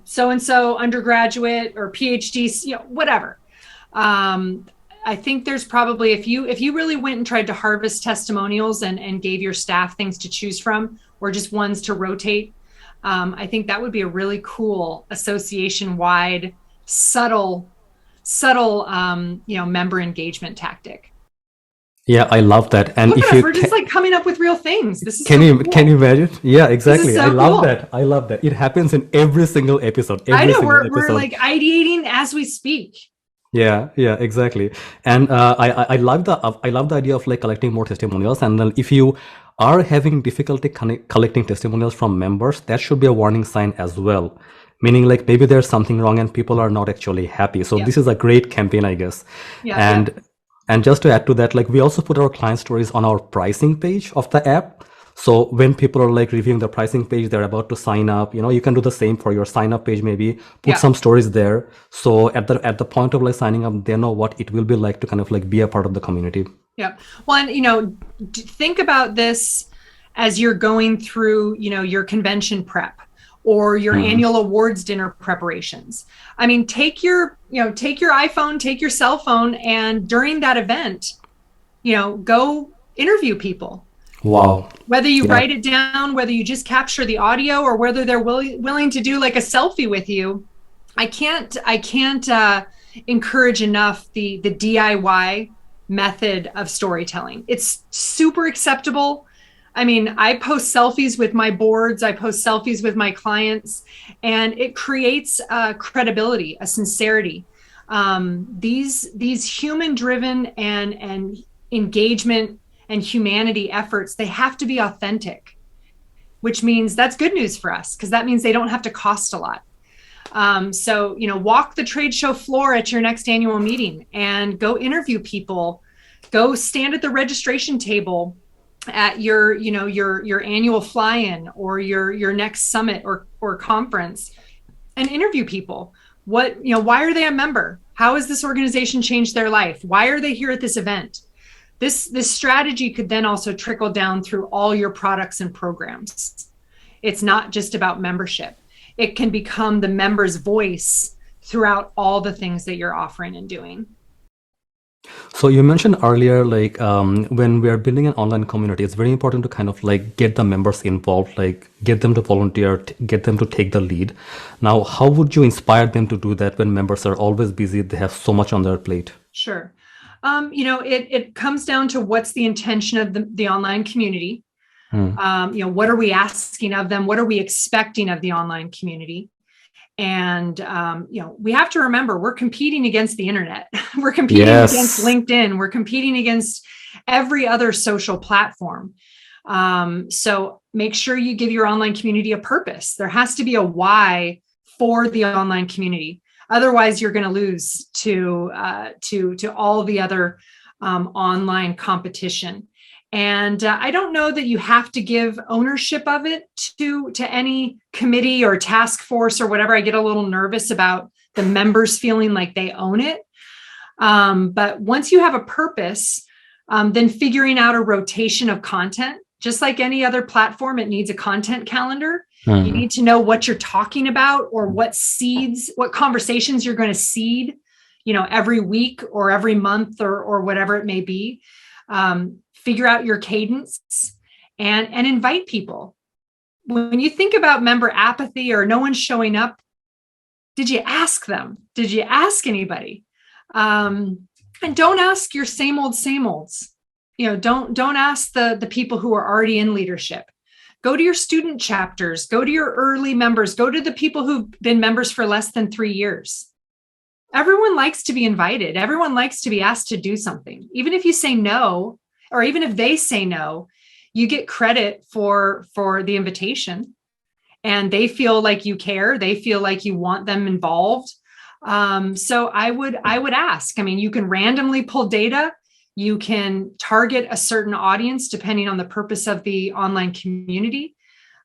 So-and-so undergraduate or PhD, whatever. I think there's probably, if you really went and tried to harvest testimonials and gave your staff things to choose from, or just ones to rotate, I think that would be a really cool association-wide, subtle, member engagement tactic. Yeah, I love that. And Look if at us, you we're just like coming up with real things. This is can so you cool. can you imagine? Yeah, exactly. So I love cool. that. I love that. It happens in every single episode. I know Every we're episode. like ideating as we speak. Yeah, yeah, exactly. And I love the idea of like collecting more testimonials. And then if you are having difficulty collecting testimonials from members, that should be a warning sign as well. Meaning like maybe there's something wrong and people are not actually happy. So this is a great campaign, I guess. Yeah. And just to add to that, like we also put our client stories on our pricing page of the app. So when people are like reviewing the pricing page, they're about to sign up, you can do the same for your sign up page, maybe put some stories there. So at the point of like signing up, they know what it will be like to kind of like be a part of the community. Yeah. Well, and, think about this as you're going through, your convention prep or your annual awards dinner preparations. I mean, take your iPhone, take your cell phone, and during that event, go interview people. Wow. Whether you write it down, whether you just capture the audio, or whether they're willing to do like a selfie with you. I can't encourage enough the DIY method of storytelling. It's super acceptable. I mean, I post selfies with my boards, I post selfies with my clients, and it creates credibility, a sincerity. These human-driven and engagement and humanity efforts, they have to be authentic, which means that's good news for us, because that means they don't have to cost a lot. So, walk the trade show floor at your next annual meeting and go interview people, go stand at the registration table at your annual fly-in or your next summit or conference, and interview people. Why are they a member? How has this organization changed their life? Why are they here at this event? This strategy could then also trickle down through all your products and programs. It's not just about membership. It can become the member's voice throughout all the things that you're offering and doing. So you mentioned earlier, like when we are building an online community, it's very important to kind of like get the members involved, like get them to volunteer, get them to take the lead. Now, how would you inspire them to do that when members are always busy? They have so much on their plate. Sure. It comes down to what's the intention of the online community. What are we asking of them? What are we expecting of the online community? And, we have to remember we're competing against the internet. We're competing against LinkedIn. We're competing against every other social platform. So make sure you give your online community a purpose. There has to be a why for the online community. Otherwise, you're going to lose to all the other online competition. And I don't know that you have to give ownership of it to any committee or task force or whatever. I get a little nervous about the members feeling like they own it. But once you have a purpose, then figuring out a rotation of content, just like any other platform, it needs a content calendar. You need to know what you're talking about or what conversations you're going to seed, every week or every month or whatever it may be. Figure out your cadence and invite people. When you think about member apathy or no one's showing up, did you ask them? Did you ask anybody? And don't ask your same olds. Don't ask the people who are already in leadership. Go to your student chapters, go to your early members, go to the people who've been members for less than 3 years. Everyone likes to be invited. Everyone likes to be asked to do something. Even if you say no, or even if they say no, you get credit for the invitation, and they feel like you care. They feel like you want them involved. So I would ask. I mean, you can randomly pull data. You can target a certain audience depending on the purpose of the online community.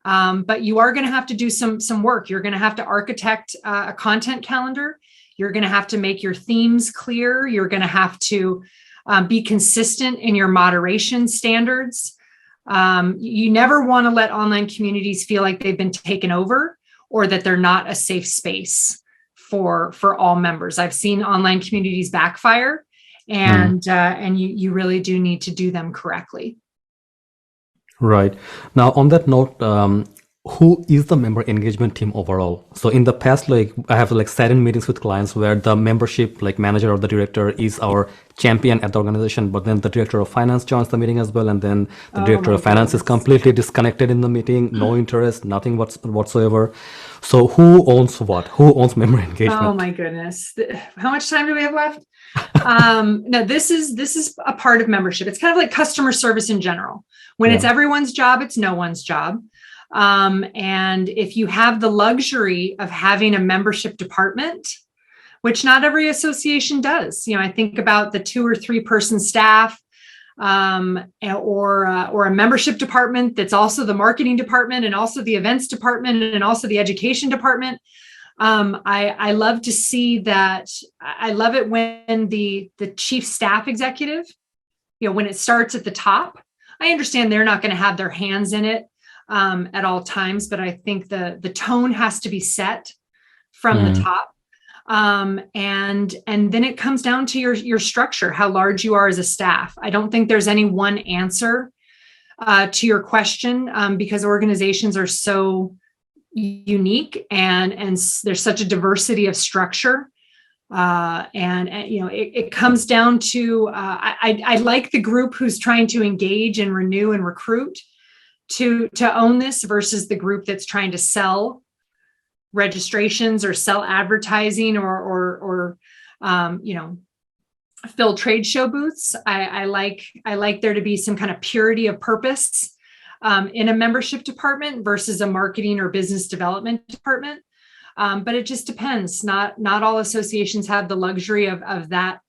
But you are going to have to do some work. You're going to have to architect a content calendar. You're going to have to make your themes clear. You're going to have to be consistent in your moderation standards. You never want to let online communities feel like they've been taken over or that they're not a safe space for all members. I've seen online communities backfire, and you really do need to do them correctly. Right. Now, on that note, who is the member engagement team overall? So in the past, like I have like sat in meetings with clients where the membership like manager or the director is our champion at the organization, but then the director of finance joins the meeting as well, and then the director of finance is completely disconnected in the meeting, no interest, nothing whatsoever. So who owns what? Who owns member engagement? Oh my goodness. How much time do we have left? No, this is a part of membership. It's kind of like customer service in general. When it's everyone's job, it's no one's job. And if you have the luxury of having a membership department, which not every association does, I think about the 2 or 3 person staff, or a membership department that's also the marketing department and also the events department and also the education department. I love to see that. I love it when the chief staff executive, when it starts at the top. I understand they're not going to have their hands in it at all times, but I think the tone has to be set from the top. And then it comes down to your structure, how large you are as a staff. I don't think there's any one answer to your question, because organizations are so unique and there's such a diversity of structure. It comes down to, I like the group who's trying to engage and renew and recruit to own this versus the group that's trying to sell registrations or sell advertising or fill trade show booths. I like there to be some kind of purity of purpose in a membership department versus a marketing or business development department. But it just depends. Not all associations have the luxury of that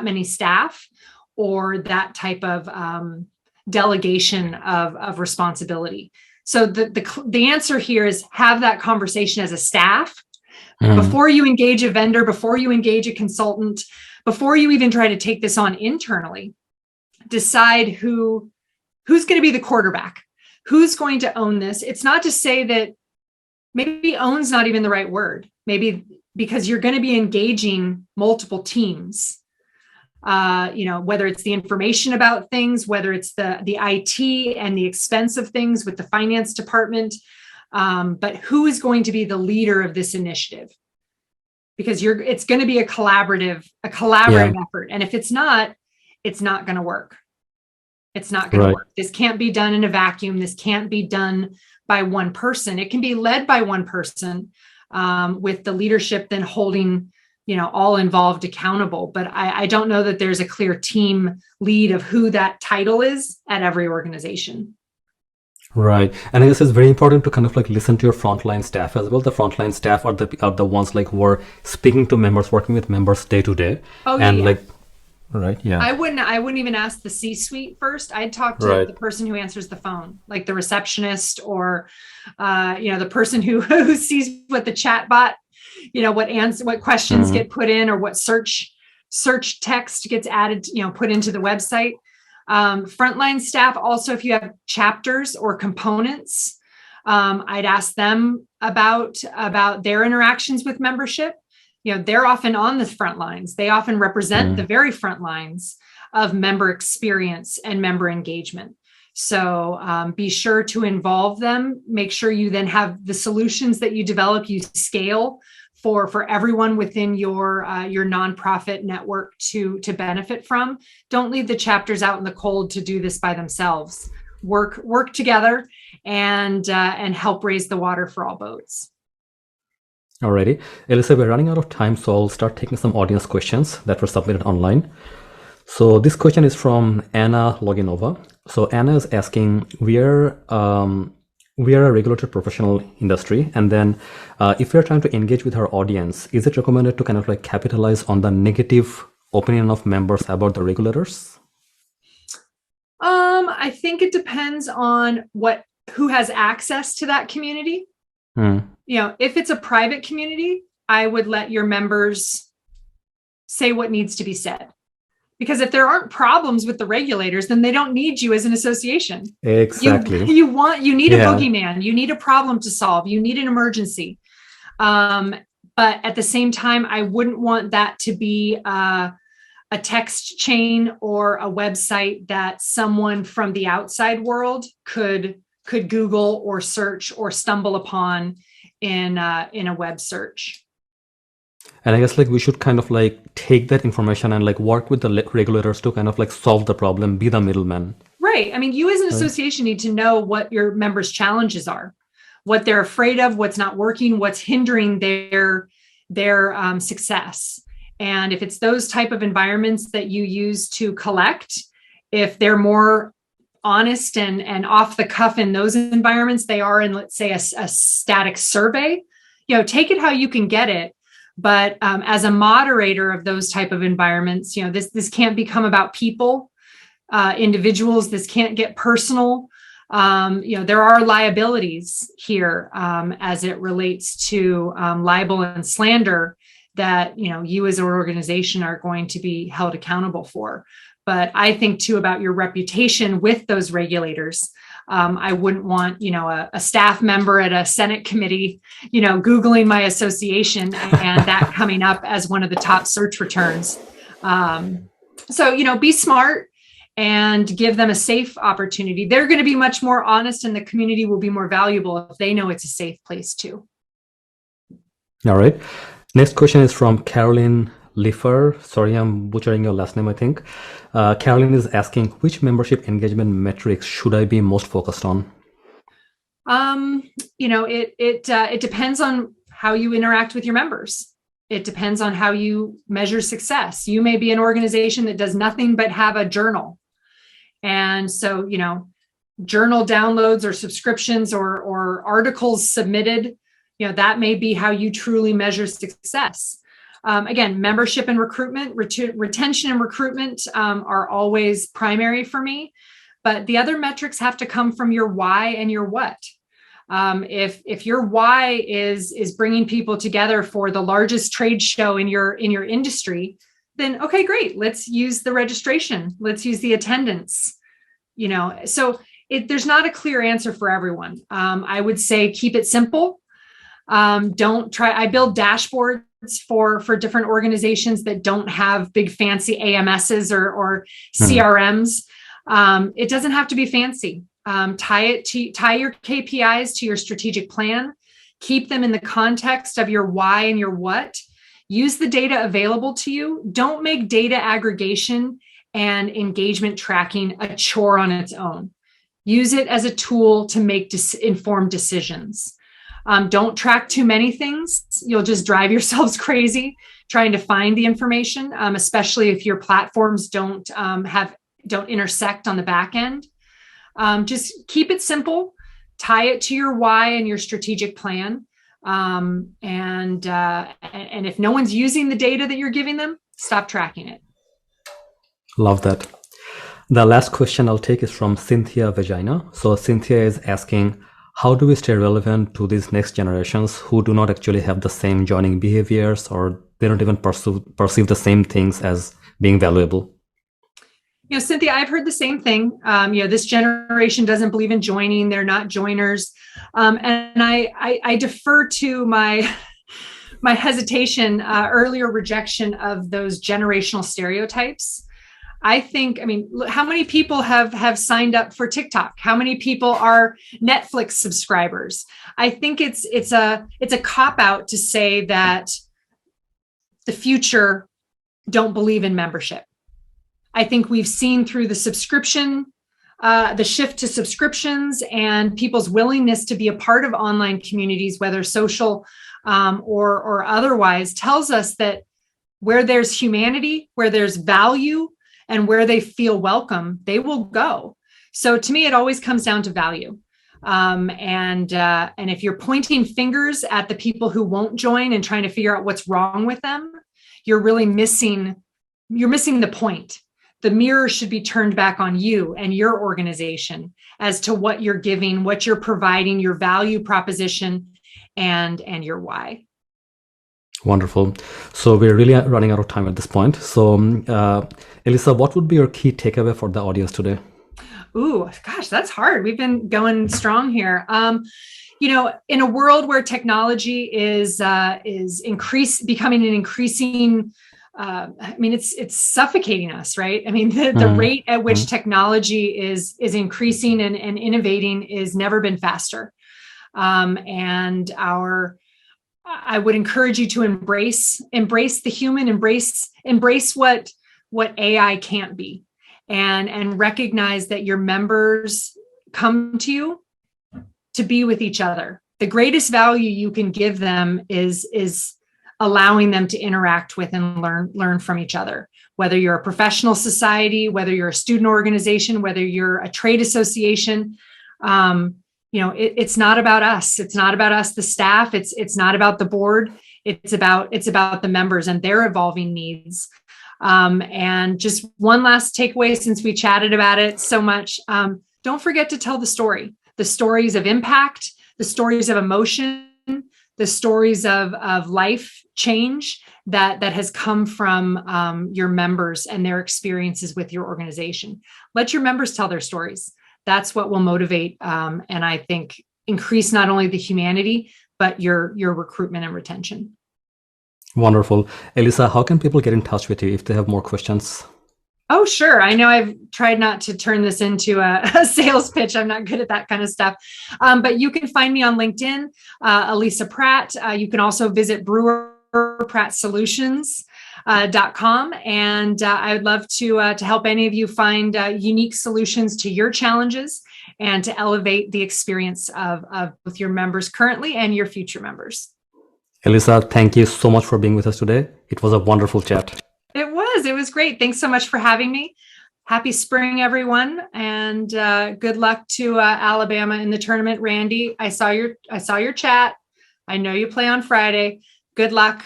many staff or that type of delegation of responsibility. So the answer here is have that conversation as a staff before you engage a vendor, before you engage a consultant, before you even try to take this on internally. Decide who's going to be the quarterback, who's going to own this. It's not to say that maybe own's not even the right word, maybe because you're going to be engaging multiple teams. Whether it's the information about things, whether it's the IT and the expense of things with the finance department, but who is going to be the leader of this initiative? Because it's going to be a collaborative effort. And if it's not going to work. It's not going to work. This can't be done in a vacuum. This can't be done by one person. It can be led by one person, with the leadership then holding all involved accountable. But I don't know that there's a clear team lead of who that title is at every organization. Right. And I guess it's very important to kind of like listen to your frontline staff as well. The frontline staff are the ones like who are speaking to members, working with members day to day. Oh, and yeah. Right. Yeah. I wouldn't even ask the C-suite first. I'd talk to the person who answers the phone, like the receptionist or, the person who sees what the chat bot, what questions get put in or what search text gets added, put into the website. Frontline staff. Also, if you have chapters or components, I'd ask them about their interactions with membership. They're often on the front lines. They often represent the very front lines of member experience and member engagement. So be sure to involve them. Make sure you then have the solutions that you develop, you scale for everyone within your nonprofit network to benefit from. Don't leave the chapters out in the cold to do this by themselves. Work together and help raise the water for all boats. Alrighty. Elisa, we're running out of time, so I'll start taking some audience questions that were submitted online. So this question is from Anna Loginova. So Anna is asking, we are a regulated professional industry, and then if we're trying to engage with our audience, is it recommended to kind of like capitalize on the negative opinion of members about the regulators? I think it depends on who has access to that community. If it's a private community, I would let your members say what needs to be said, Because if there aren't problems with the regulators, then they don't need you as an association. Exactly. You need a Yeah. boogeyman. You need a problem to solve. You need an emergency. But at the same time, I wouldn't want that to be a text chain or a website that someone from the outside world could Google or search or stumble upon in a web search. And I guess like we should kind of like take that information and like work with the regulators to kind of like solve the problem, be the middleman. Right. I mean, you as an association need to know what your members' challenges are, what they're afraid of, what's not working, what's hindering their success. And if it's those type of environments that you use to collect, if they're more honest and off the cuff in those environments, they are in, let's say, a static survey, take it how you can get it. But as a moderator of those type of environments, this can't become about people, individuals. This can't get personal. There are liabilities here as it relates to libel and slander that, you as an organization are going to be held accountable for. But I think too about your reputation with those regulators. I wouldn't want, a staff member at a Senate committee, Googling my association and that coming up as one of the top search returns. So, be smart and give them a safe opportunity. They're going to be much more honest and the community will be more valuable if they know it's a safe place too. All right. Next question is from Caroline Liffer. Sorry, I'm butchering your last name, I think. Caroline is asking, which membership engagement metrics should I be most focused on? It depends on how you interact with your members. It depends on how you measure success. You may be an organization that does nothing but have a journal. And so, journal downloads or subscriptions or articles submitted, that may be how you truly measure success. Again, membership and recruitment, retention and recruitment are always primary for me, but the other metrics have to come from your why and your what. If your why is bringing people together for the largest trade show in your industry, then okay, great. Let's use the registration. Let's use the attendance. So there's not a clear answer for everyone. I would say keep it simple. Don't try. I build dashboards for different organizations that don't have big fancy AMSs or CRMs. It doesn't have to be fancy. Tie your KPIs to your strategic plan. Keep them in the context of your why and your what. Use the data available to you. Don't make data aggregation and engagement tracking a chore on its own. Use it as a tool to make informed decisions. Don't track too many things. You'll just drive yourselves crazy trying to find the information, especially if your platforms don't intersect on the back end. Just keep it simple, tie it to your why and your strategic plan. And if no one's using the data that you're giving them, stop tracking it. Love that. The last question I'll take is from Cynthia Vagina. So Cynthia is asking, how do we stay relevant to these next generations who do not actually have the same joining behaviors, or they don't even perceive the same things as being valuable? Cynthia, I've heard the same thing. This generation doesn't believe in joining. They're not joiners. And I defer to my hesitation, earlier rejection of those generational stereotypes. How many people have signed up for TikTok? How many people are Netflix subscribers? I think it's a cop-out to say that the future don't believe in membership. I think we've seen through the subscription, the shift to subscriptions and people's willingness to be a part of online communities, whether social or otherwise, tells us that where there's humanity, where there's value, and where they feel welcome, they will go. So to me, it always comes down to value. And if you're pointing fingers at the people who won't join and trying to figure out what's wrong with them, you're really missing the point. The mirror should be turned back on you and your organization as to what you're giving, what you're providing, your value proposition, and your why. Wonderful. So we're really running out of time at this point. So, Elisa, what would be your key takeaway for the audience today? Ooh, gosh, that's hard. We've been going strong here. In a world where technology is becoming an increasing, it's suffocating us, right? I mean, the rate at which technology is increasing and innovating is never been faster. I would encourage you to embrace the human, embrace what AI can't be, and recognize that your members come to you to be with each other. The greatest value you can give them is allowing them to interact with and learn from each other. Whether you're a professional society, whether you're a student organization, whether you're a trade association, it's not about us. It's not about us, the staff. It's not about the board. It's about the members and their evolving needs. And just one last takeaway, since we chatted about it so much, don't forget to tell the stories of impact, the stories of emotion, the stories of life change that has come from your members and their experiences with your organization. Let your members tell their stories. That's what will motivate and I think increase not only the humanity, but your recruitment and retention. Wonderful. Elisa, how can people get in touch with you if they have more questions? Oh, sure. I know I've tried not to turn this into a sales pitch. I'm not good at that kind of stuff. But you can find me on LinkedIn, Elisa Pratt. You can also visit brewerprattsolutions.com. And I would love to help any of you find unique solutions to your challenges and to elevate the experience of both your members currently and your future members. Elisa, thank you so much for being with us today. It was a wonderful chat. It was great. Thanks so much for having me. Happy spring, everyone. And good luck to Alabama in the tournament. Randy, I saw your chat. I know you play on Friday. Good luck.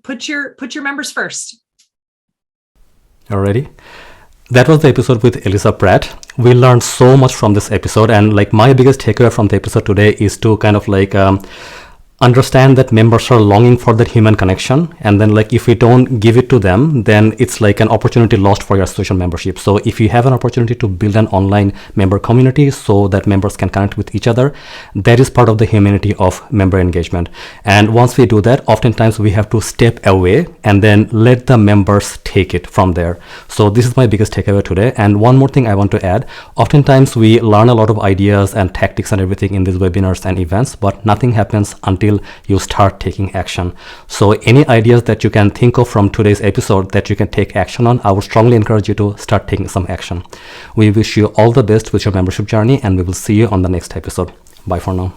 Put your members first. Alrighty. That was the episode with Elisa Pratt. We learned so much from this episode, and my biggest takeaway from the episode today is to kind of understand that members are longing for that human connection, and then if we don't give it to them, then it's like an opportunity lost for your social membership. So if you have an opportunity to build an online member community so that members can connect with each other, that is part of the humanity of member engagement. And once we do that, oftentimes we have to step away and then let the members take it from there. So this is my biggest takeaway today. And one more thing I want to add, oftentimes we learn a lot of ideas and tactics and everything in these webinars and events, but nothing happens until you start taking action. So any ideas that you can think of from today's episode that you can take action on, I would strongly encourage you to start taking some action. We wish you all the best with your membership journey, and we will see you on the next episode. Bye for now.